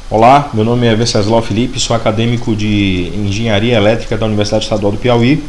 Olá, meu nome é Venceslau Felipe, sou acadêmico de Engenharia Elétrica da Universidade Estadual do Piauí.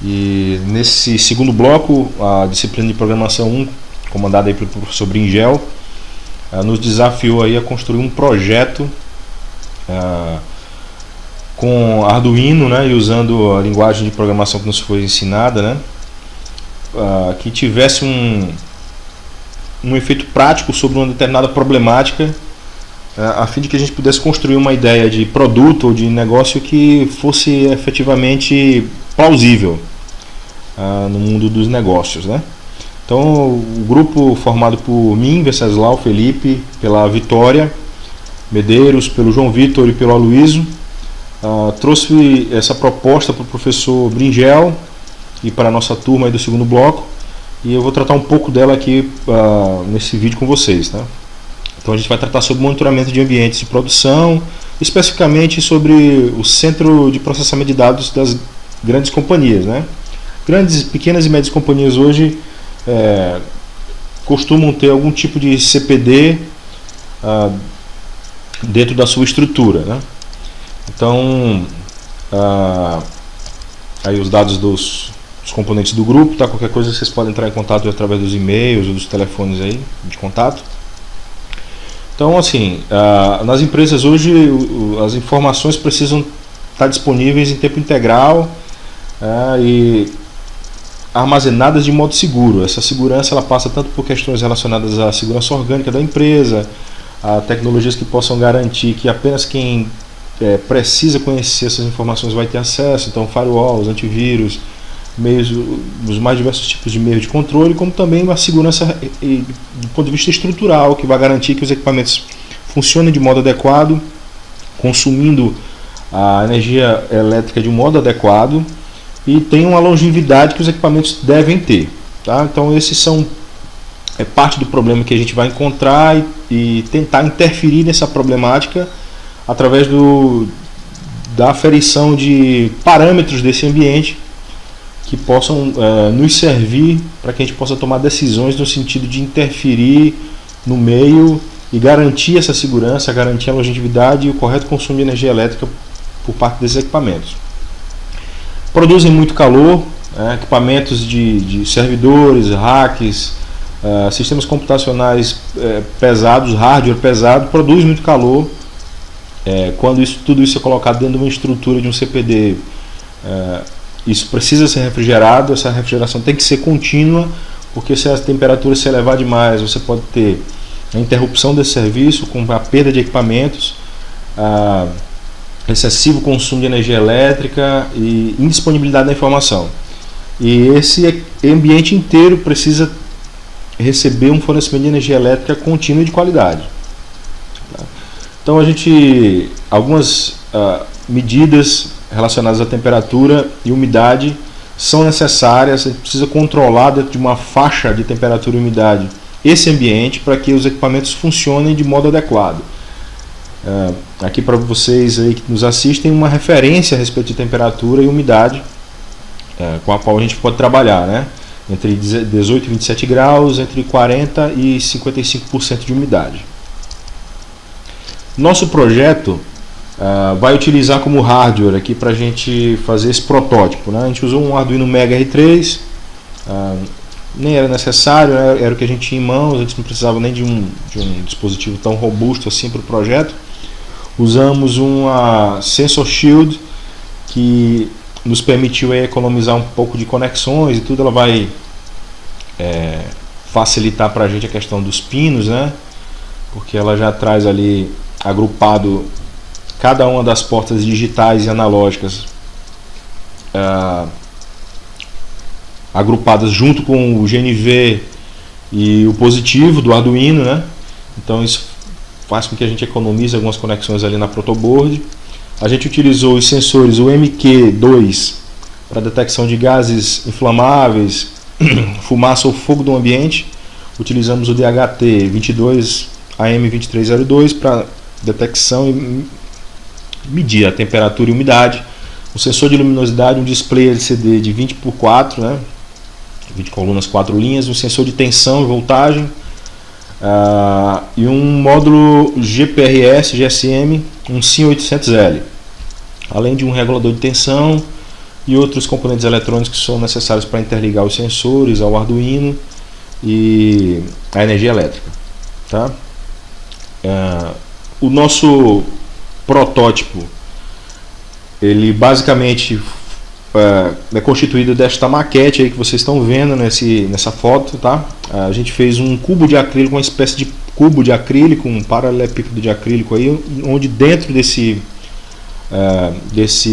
E nesse segundo bloco, a disciplina de Programação 1, comandada aí pelo professor Bringel, nos desafiou aí a construir um projeto com Arduino, né, e usando a linguagem de programação que nos foi ensinada, né, que tivesse um efeito prático sobre uma determinada problemática, a fim de que a gente pudesse construir uma ideia de produto ou de negócio que fosse efetivamente plausível no mundo dos negócios, né? Então, o grupo formado por mim, Venceslau Felipe, pela Vitória Medeiros, pelo João Vitor e pelo Aloysio, trouxe essa proposta para o professor Bringel e para a nossa turma aí do segundo bloco, e eu vou tratar um pouco dela aqui nesse vídeo com vocês, tá? Então a gente vai tratar sobre monitoramento de ambientes de produção, especificamente sobre o centro de processamento de dados das grandes companhias, né? Pequenas e médias companhias hoje costumam ter algum tipo de CPD dentro da sua estrutura, né? Então, aí os dados dos componentes do grupo, tá? Qualquer coisa vocês podem entrar em contato através dos e-mails ou dos telefones aí de contato. Então, assim, nas empresas hoje as informações precisam estar disponíveis em tempo integral e armazenadas de modo seguro. Essa segurança ela passa tanto por questões relacionadas à segurança orgânica da empresa, a tecnologias que possam garantir que apenas quem precisa conhecer essas informações vai ter acesso, então firewalls, antivírus, os mais diversos tipos de meios de controle, como também uma segurança do ponto de vista estrutural, que vai garantir que os equipamentos funcionem de modo adequado, consumindo a energia elétrica de um modo adequado e tenham a longevidade que os equipamentos devem ter, tá? Então esses são parte do problema que a gente vai encontrar e tentar interferir nessa problemática através da aferição de parâmetros desse ambiente que possam nos servir para que a gente possa tomar decisões no sentido de interferir no meio e garantir essa segurança, garantir a longevidade e o correto consumo de energia elétrica por parte desses equipamentos. Produzem muito calor, equipamentos de servidores, racks, sistemas computacionais pesados, hardware pesado, produz muito calor. Quando tudo isso é colocado dentro de uma estrutura de um CPD, isso precisa ser refrigerado, essa refrigeração tem que ser contínua, porque se a temperatura se elevar demais, você pode ter a interrupção desse serviço, com a perda de equipamentos, excessivo consumo de energia elétrica e indisponibilidade da informação. E esse ambiente inteiro precisa receber um fornecimento de energia elétrica contínua e de qualidade. Então algumas medidas relacionadas à temperatura e umidade são necessárias. A gente precisa controlar dentro de uma faixa de temperatura e umidade esse ambiente para que os equipamentos funcionem de modo adequado. Aqui para vocês aí que nos assistem, uma referência a respeito de temperatura e umidade com a qual a gente pode trabalhar, né? Entre 18 e 27 graus, entre 40 e 55% de umidade. Nosso projeto vai utilizar como hardware aqui para a gente fazer esse protótipo, né? A gente usou um Arduino Mega R3, nem era necessário, era o que a gente tinha em mãos, a gente não precisava nem de um dispositivo tão robusto assim para o projeto. Usamos uma Sensor Shield que nos permitiu economizar um pouco de conexões e tudo. Ela vai facilitar para a gente a questão dos pinos, né? Porque ela já traz ali agrupado cada uma das portas digitais e analógicas agrupadas junto com o GNV e o positivo do Arduino, né? Então isso faz com que a gente economize algumas conexões ali na protoboard. A gente utilizou os sensores, o MQ2 para detecção de gases inflamáveis, fumaça ou fogo do ambiente. Utilizamos o DHT22 AM2302 para detecção e medir a temperatura e umidade, um sensor de luminosidade, um display LCD de 20x4, né? 20 colunas, 4 linhas, um sensor de tensão e voltagem, e um módulo GPRS GSM, um SIM 800L, além de um regulador de tensão e outros componentes eletrônicos que são necessários para interligar os sensores ao Arduino e a energia elétrica, tá? O nosso protótipo, ele basicamente é constituído desta maquete aí que vocês estão vendo nessa foto, tá? A gente fez um cubo de acrílico, uma espécie de cubo de acrílico, um paralelepípedo de acrílico aí, onde dentro desse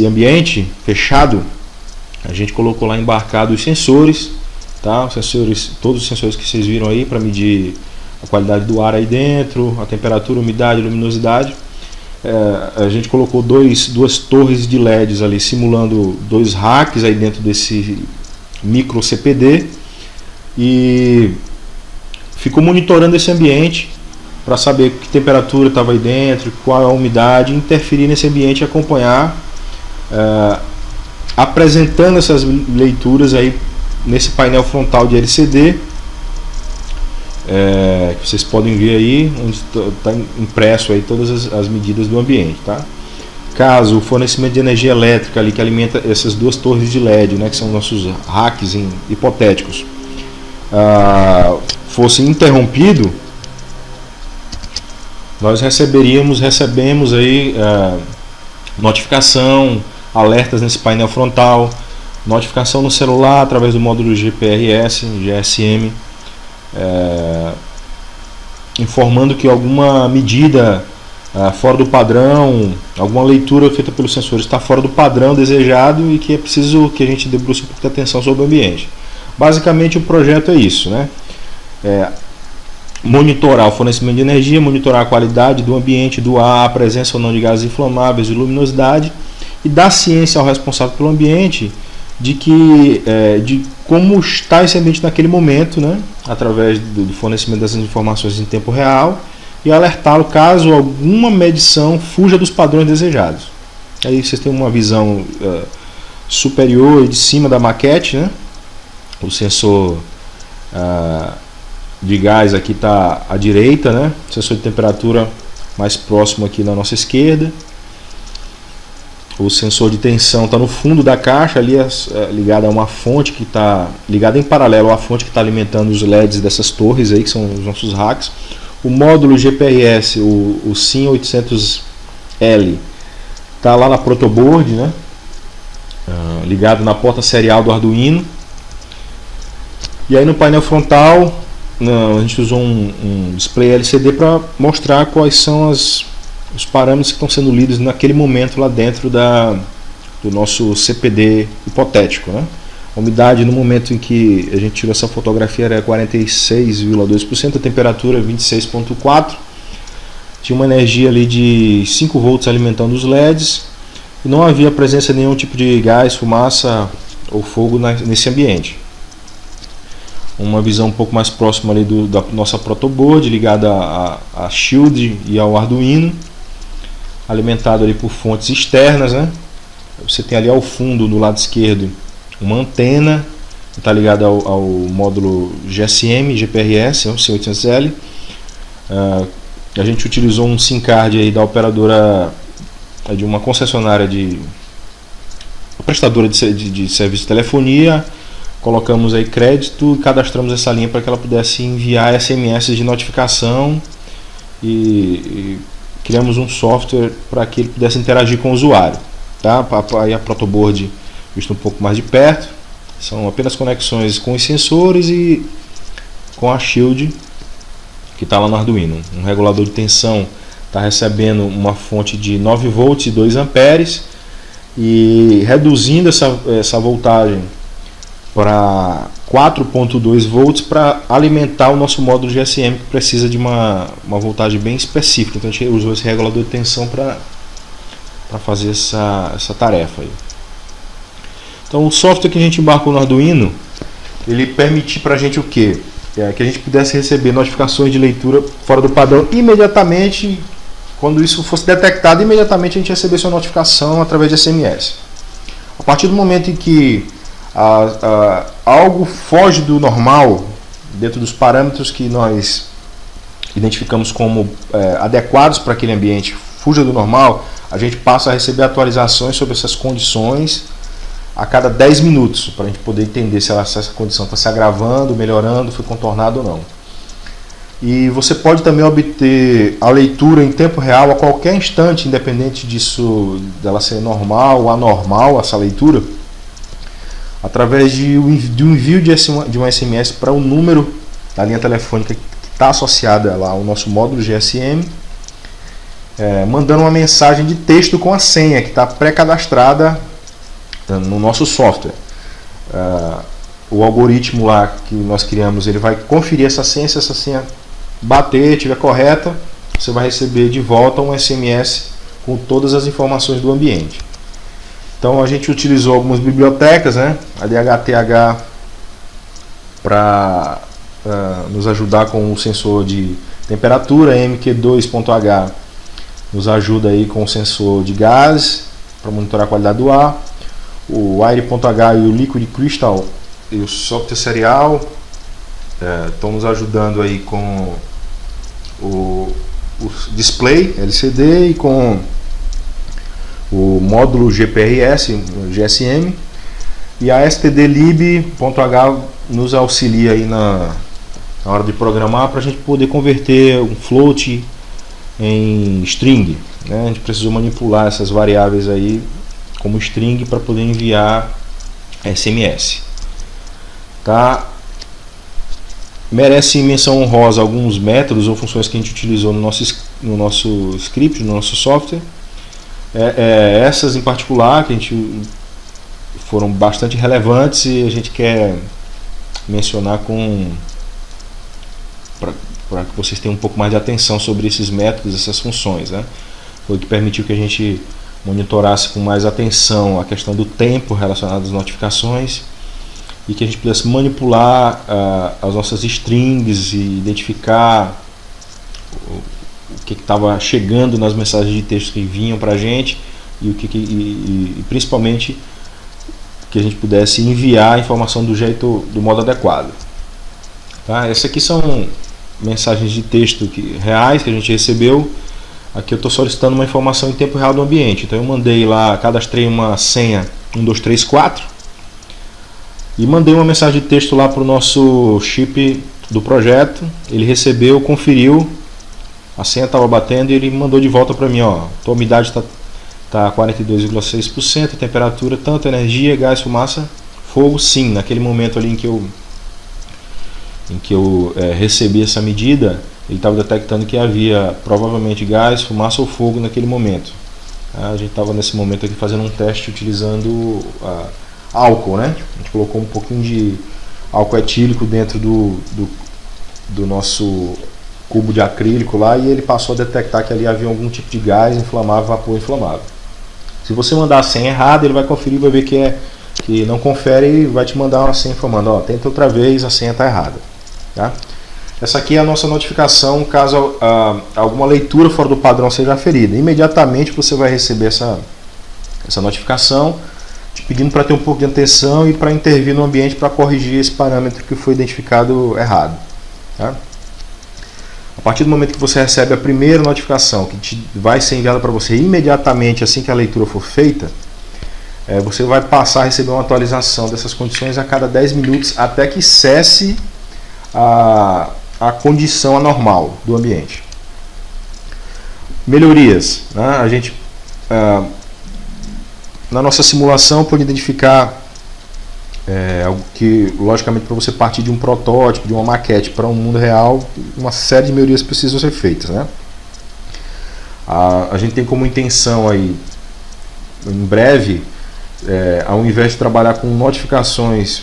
ambiente fechado a gente colocou lá embarcado os sensores, tá? Todos os sensores que vocês viram aí para medir a qualidade do ar aí dentro, a temperatura, umidade, luminosidade. A gente colocou duas torres de LEDs ali simulando 2 racks aí dentro desse micro CPD e ficou monitorando esse ambiente para saber que temperatura estava aí dentro, qual a umidade, interferir nesse ambiente e acompanhar, apresentando essas leituras aí nesse painel frontal de LCD, que vocês podem ver aí, onde está impresso aí todas as medidas do ambiente, tá? Caso o fornecimento de energia elétrica ali que alimenta essas 2 torres de LED, né, que são nossos racks hipotéticos, fosse interrompido, nós recebemos aí notificação, alertas nesse painel frontal, notificação no celular através do módulo GPRS, GSM, informando que alguma medida fora do padrão, alguma leitura feita pelos sensores está fora do padrão desejado e que é preciso que a gente debruce um pouco de atenção sobre o ambiente. Basicamente o projeto é isso, né? Monitorar o fornecimento de energia, monitorar a qualidade do ambiente, do ar, a presença ou não de gases inflamáveis e luminosidade, e dar ciência ao responsável pelo ambiente de como está esse ambiente naquele momento, né, através do fornecimento dessas informações em tempo real, e alertá-lo caso alguma medição fuja dos padrões desejados. Aí vocês têm uma visão superior e de cima da maquete, né? O sensor de gás aqui está à direita, né? O sensor de temperatura mais próximo aqui na nossa esquerda. O sensor de tensão está no fundo da caixa, ali ligado a uma fonte que está ligada em paralelo à fonte que está alimentando os LEDs dessas torres aí, que são os nossos racks. O módulo GPRS, o SIM 800L, está lá na protoboard, né? Ligado na porta serial do Arduino. E aí no painel frontal a gente usou um display LCD para mostrar quais são os parâmetros que estão sendo lidos naquele momento lá dentro do nosso CPD hipotético, né? A umidade no momento em que a gente tirou essa fotografia era 46,2%, a temperatura 26,4%, tinha uma energia ali de 5 volts alimentando os LEDs e não havia presença de nenhum tipo de gás, fumaça ou fogo nesse ambiente. Uma visão um pouco mais próxima ali da nossa protoboard, ligada a Shield e ao Arduino, alimentado ali por fontes externas, né? Você tem ali ao fundo, do lado esquerdo, uma antena que está ligada ao módulo GSM, GPRS, o C800L. A gente utilizou um SIM card aí da operadora, de uma concessionária prestadora de serviço de telefonia. Colocamos aí crédito e cadastramos essa linha para que ela pudesse enviar SMS de notificação e criamos um software para que ele pudesse interagir com o usuário, tá? Aí a protoboard visto um pouco mais de perto, são apenas conexões com os sensores e com a Shield que está lá no Arduino. Um regulador de tensão está recebendo uma fonte de 9 volts e 2 amperes e reduzindo essa voltagem para 4,2 volts para alimentar o nosso módulo GSM, que precisa de uma voltagem bem específica. Então a gente usou esse regulador de tensão para fazer essa tarefa aí. Então o software que a gente embarcou no Arduino, ele permite para a gente o quê? Que a gente pudesse receber notificações de leitura fora do padrão imediatamente. Quando isso fosse detectado, imediatamente a gente recebesse uma notificação através de SMS. A partir do momento em que algo foge do normal, dentro dos parâmetros que nós identificamos como adequados para aquele ambiente, fuja do normal, a gente passa a receber atualizações sobre essas condições a cada 10 minutos, para a gente poder entender se essa condição está se agravando, melhorando, foi contornada ou não. E você pode também obter a leitura em tempo real a qualquer instante, independente disso, dela ser normal ou anormal, essa leitura, através de um envio de um SMS para o número da linha telefônica que está associada lá ao nosso módulo GSM, mandando uma mensagem de texto com a senha que está pré-cadastrada no nosso software. O algoritmo lá que nós criamos, ele vai conferir essa senha, se essa senha bater, estiver correta, você vai receber de volta um SMS com todas as informações do ambiente. Então a gente utilizou algumas bibliotecas, né? A DHTH para nos ajudar com o sensor de temperatura, MQ2.H nos ajuda aí com o sensor de gás para monitorar a qualidade do ar, o Aire.H e o Liquid Crystal e o software serial estão nos ajudando aí com o display LCD e com o módulo GPRS, GSM, e a stdlib.h nos auxilia aí na hora de programar para a gente poder converter um float em string, né? A gente precisou manipular essas variáveis aí como string para poder enviar SMS, tá? Merece menção honrosa alguns métodos ou funções que a gente utilizou no nosso script, no nosso software. Essas em particular que foram bastante relevantes e a gente quer mencionar para que vocês tenham um pouco mais de atenção sobre esses métodos, essas funções, né? Foi o que permitiu que a gente monitorasse com mais atenção a questão do tempo relacionado às notificações e que a gente pudesse manipular as nossas strings e identificar o que estava chegando nas mensagens de texto que vinham para a gente e principalmente que a gente pudesse enviar a informação do modo adequado. Tá? Essas aqui são mensagens de texto reais que a gente recebeu. Aqui eu estou solicitando uma informação em tempo real do ambiente. Então eu mandei lá, cadastrei uma senha 1234 e mandei uma mensagem de texto lá para o nosso chip do projeto. Ele recebeu, conferiu, a senha estava batendo e ele mandou de volta para mim, ó, a umidade está 42,6%, a temperatura, tanto energia, gás, fumaça, fogo, sim. Naquele momento ali em que eu recebi essa medida, ele estava detectando que havia provavelmente gás, fumaça ou fogo naquele momento. A gente estava nesse momento aqui fazendo um teste utilizando álcool, né? A gente colocou um pouquinho de álcool etílico dentro do nosso cubo de acrílico lá e ele passou a detectar que ali havia algum tipo de gás inflamável, vapor inflamável. Se você mandar a senha errada, ele vai conferir, vai ver que não confere e vai te mandar uma senha informando, ó, tenta outra vez, a senha está errada. Tá? Essa aqui é a nossa notificação caso alguma leitura fora do padrão seja aferida. Imediatamente você vai receber essa notificação te pedindo para ter um pouco de atenção e para intervir no ambiente para corrigir esse parâmetro que foi identificado errado. Tá? A partir do momento que você recebe a primeira notificação que vai ser enviada para você imediatamente assim que a leitura for feita, você vai passar a receber uma atualização dessas condições a cada 10 minutos até que cesse a condição anormal do ambiente. Melhorias, né? A gente na nossa simulação pode identificar algo que, logicamente, para você partir de um protótipo, de uma maquete para um mundo real, uma série de melhorias precisam ser feitas, né? A gente tem como intenção aí, em breve, ao invés de trabalhar com notificações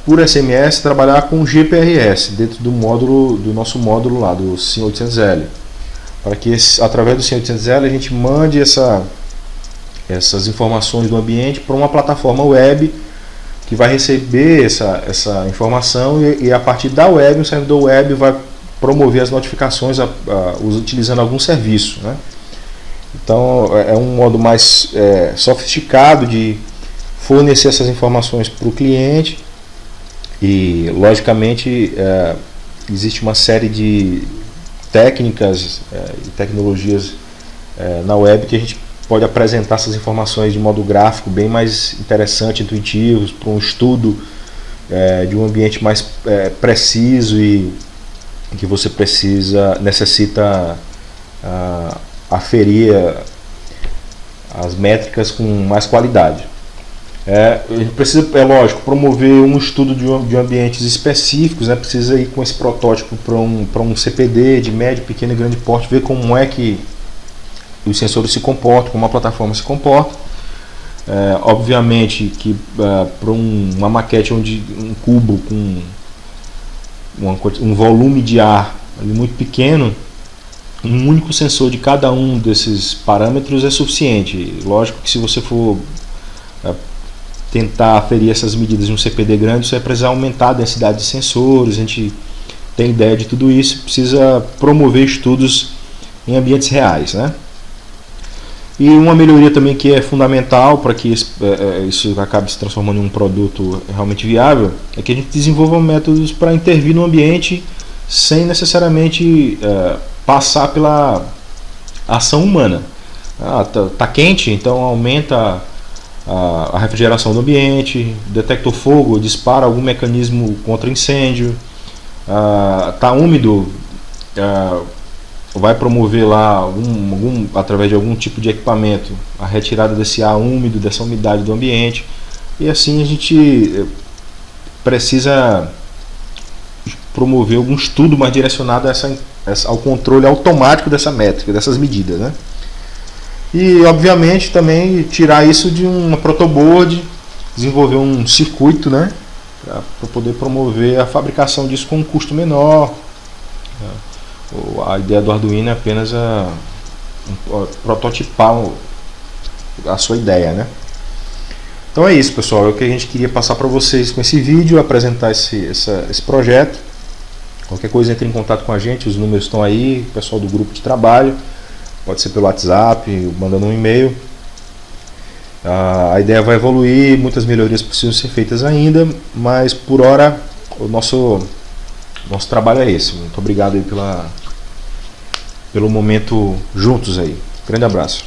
por SMS, trabalhar com GPRS dentro do nosso módulo lá, do SIM800L, para que através do SIM800L a gente mande essas informações do ambiente para uma plataforma web que vai receber essa informação e a partir da web, o servidor web vai promover as notificações utilizando algum serviço, né? Então é um modo mais sofisticado de fornecer essas informações para o cliente e, logicamente, existe uma série de técnicas e tecnologias na web que a gente pode apresentar essas informações de modo gráfico bem mais interessante, intuitivo, para um estudo de um ambiente mais preciso e que você necessita aferir as métricas com mais qualidade. A gente precisa, lógico, promover um estudo de ambientes específicos, né? Precisa ir com esse protótipo para um CPD de médio, pequeno e grande porte, ver como é que os sensores se comportam, como a plataforma se comporta. Obviamente que para uma maquete onde um cubo com um volume de ar ali muito pequeno, um único sensor de cada um desses parâmetros é suficiente. Lógico que se você for tentar aferir essas medidas de um CPD grande, você vai precisar aumentar a densidade de sensores. A gente tem ideia de tudo isso, precisa promover estudos em ambientes reais, né? E uma melhoria também que é fundamental para que isso acabe se transformando em um produto realmente viável é que a gente desenvolva métodos para intervir no ambiente sem necessariamente passar pela ação humana. Tá quente, então aumenta a refrigeração do ambiente, detectou fogo, dispara algum mecanismo contra incêndio, tá úmido, vai promover lá através de algum tipo de equipamento a retirada desse ar úmido, dessa umidade do ambiente, e assim a gente precisa promover algum estudo mais direcionado ao controle automático dessa métrica, dessas medidas, né? E obviamente também tirar isso de uma protoboard, desenvolver um circuito, né, para poder promover a fabricação disso com um custo menor. A ideia do Arduino é apenas prototipar a sua ideia, né? Então é isso, pessoal, é o que a gente queria passar para vocês com esse vídeo, apresentar esse projeto. Qualquer coisa, entre em contato com a gente, os números estão aí, o pessoal do grupo de trabalho, pode ser pelo WhatsApp, mandando um e-mail. A ideia vai evoluir, muitas melhorias precisam ser feitas ainda, mas por hora o nosso trabalho é esse. Muito obrigado aí pelo momento juntos aí. Grande abraço.